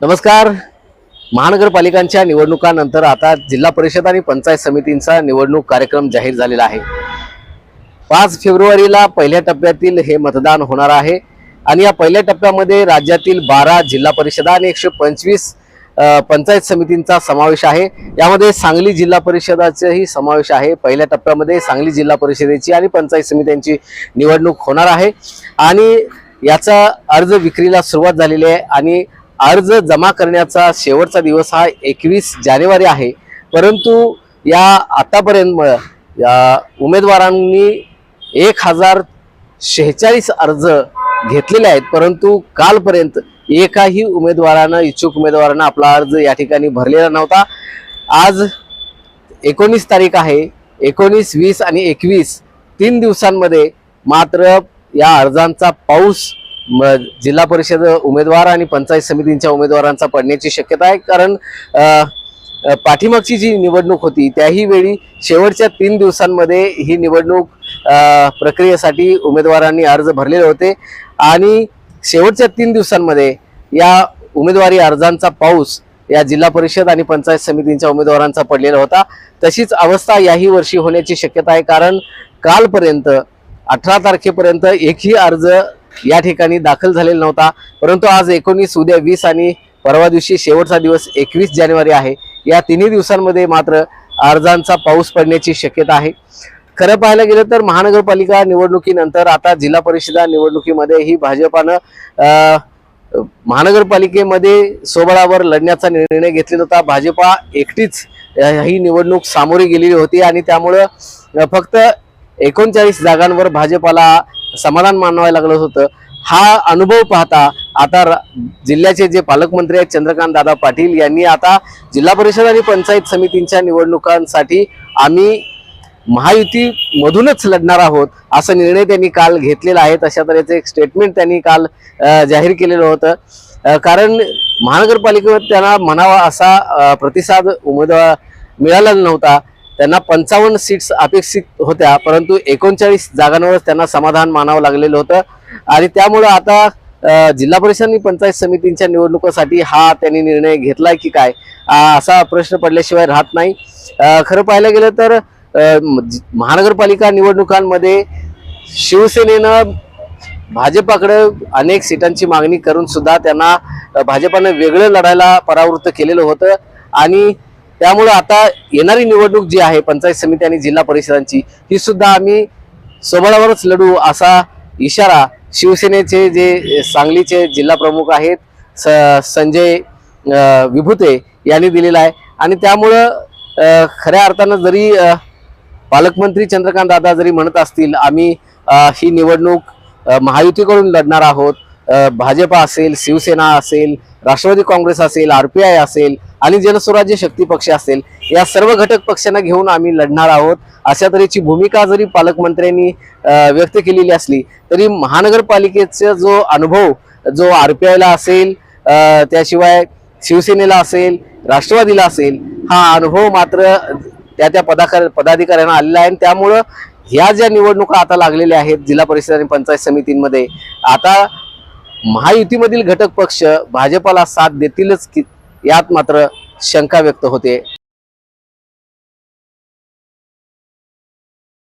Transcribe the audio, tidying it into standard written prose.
नमस्कार। महानगरपालिकांच्या निवडणुकांनंतर आता जिल्हा परिषद आणि पंचायत समितींचा निवडणूक कार्यक्रम जाहीर झालेला आहे। 5 फेब्रुवारीला पहिल्या टप्प्यातील हे मतदान होणार आहे आणि या पहिल्या टप्प्यामध्ये राज्यातील 12 जिल्हा परिषद आणि 125 पंचायत समितींचा समावेश आहे। यामध्ये सांगली जिल्हा परिषदाचाही समावेश आहे। पहिल्या टप्प्यामध्ये सांगली जिल्हा परिषदेची आणि पंचायत समित्यांची निवडणूक होणार आहे आणि याचा अर्ज विक्रीला सुरुवात झालेली आहे आणि अर्ज जमा करण्याचा शेवटचा दिवस हा 21 जानेवारी आहे। परंतु या आतापर्यंत उमेदवारांनी 1046 अर्ज घेतलेले आहेत, परंतु कालपर्यंत एकाही इच्छुक उमेदवारांना आपला अर्ज या ठिकाणी भरलेला नव्हता। आज 19 तारीख आहे। 19, 20 आणि 21 3 दिवसांमध्ये मात्र या अर्जांचा पाऊस जिल्हा परिषद उमेदवार आणि पंचायत समितींच्या उमेदवारांचा पडण्याची शक्यता आहे। कारण पाठीमागची जी निवडणूक होती त्याही वेळी शेवटच्या 3 दिवसांमध्ये ही निवडणूक प्रक्रियेसाठी उमेदवारांनी अर्ज भरलेले होते आणि शेवटच्या 3 दिवसांमध्ये या उमेदवारी अर्जांचा पाऊस या जिल्हा परिषद आणि पंचायत समितींच्या उमेदवारांचा पडलेला होता। तशीच अवस्था याही वर्षी होण्याची शक्यता आहे, कारण कालपर्यंत 18 तारखेपर्यंत एकही अर्ज या ठिकाणी दाखल झालेला नव्हता। परंतु आज 19, उद्या 20 आणि परवा दिवशी शेवटचा दिवस 21 जानेवारी आहे। या तिन्ही दिवसांमध्ये मात्र अर्जांचा पाऊस पडण्याची शक्यता आहे। खरं पाहायला गेलं तर महानगरपालिका निवडणुकीनंतर आता जिल्हा परिषद निवडणुकीमध्ये ही भाजपानं महानगरपालिकेमध्ये स्वबळावर लढण्याचा निर्णय घेतलेला होता। भाजपा एकटीच ही निवडणूक सामोरी गेलेली होती आणि त्यामुळे फक्त 39 जागांवर भाजपाला समाधान मानावं लागलं होतं। हा अनुभव पाहता आता जिल्ह्याचे जे पालकमंत्री आहेत चंद्रकांत दादा पाटील यांनी आता जिल्हा परिषद आणि पंचायत समितींच्या निवडणुकांसाठी आम्ही महायुती मधूनच लढणार आहोत असा निर्णय त्यांनी काल घेतलेला आहे। तशा तऱ्हेचे एक स्टेटमेंट त्यांनी काल जाहीर केलेलं होतं। कारण महानगरपालिकेवर त्यांना म्हणावा असा प्रतिसाद उमेदवार मिळाला नव्हता। त्यांना 55 सीट्स अपेक्षित होत्या, परंतु 39 जागांवर त्यांना समाधान मानावं लागलेलं होतं आणि त्यामुळे आता जिल्हा परिषद आणि पंचायत समितींच्या निवडणुकीसाठी हा त्यांनी निर्णय घेतलाय की काय असा प्रश्न पडल्याशिवाय राहत नाही। खरं पाहायला गेलं तर महानगरपालिका निवडणुकांमध्ये शिवसेनेनं भाजपाकडे अनेक सीटांची मागणी करून सुद्धा त्यांना भाजपानं वेगळं लढायला परावृत्त केलेलं होतं आणि त्यामुळे आता येणारी निवडणूक जी आहे पंचायत समिती आणि जिल्हा परिषदांची ही सुद्धा आम्ही स्वबळावरच लढू असा इशारा शिवसेनेचे जे सांगलीचे जिल्हा प्रमुख आहेत संजय विभुते यांनी दिलेला आहे आणि त्यामुळं खऱ्या अर्थानं जरी पालकमंत्री चंद्रकांत दादा जरी म्हणत असतील आम्ही ही निवडणूक महायुतीकडून लढणार आहोत, भाजपा असेल, शिवसेना असेल, राष्ट्रवादी काँग्रेस असेल, RPI असेल आणि जनस्वराज्य शक्ती पक्ष असेल, या सर्व घटक पक्षांना घेऊन आम्ही लढणार आहोत अशा तऱ्हेची भूमिका जरी पालकमंत्र्यांनी व्यक्त केलेली असली तरी महानगरपालिकेचा जो अनुभव जो RPIला असेल, त्याशिवाय शिवसेनेला असेल, राष्ट्रवादीला असेल, हा अनुभव मात्र त्या पदाधिकाऱ्यांना आलेला आहे। त्यामुळं ह्या ज्या निवडणुका आता लागलेल्या आहेत जिल्हा परिषद आणि पंचायत समितींमध्ये आता महायुतीमधील घटक पक्ष भाजपाला साथ देतीलच यात मात्र शंका व्यक्त होते।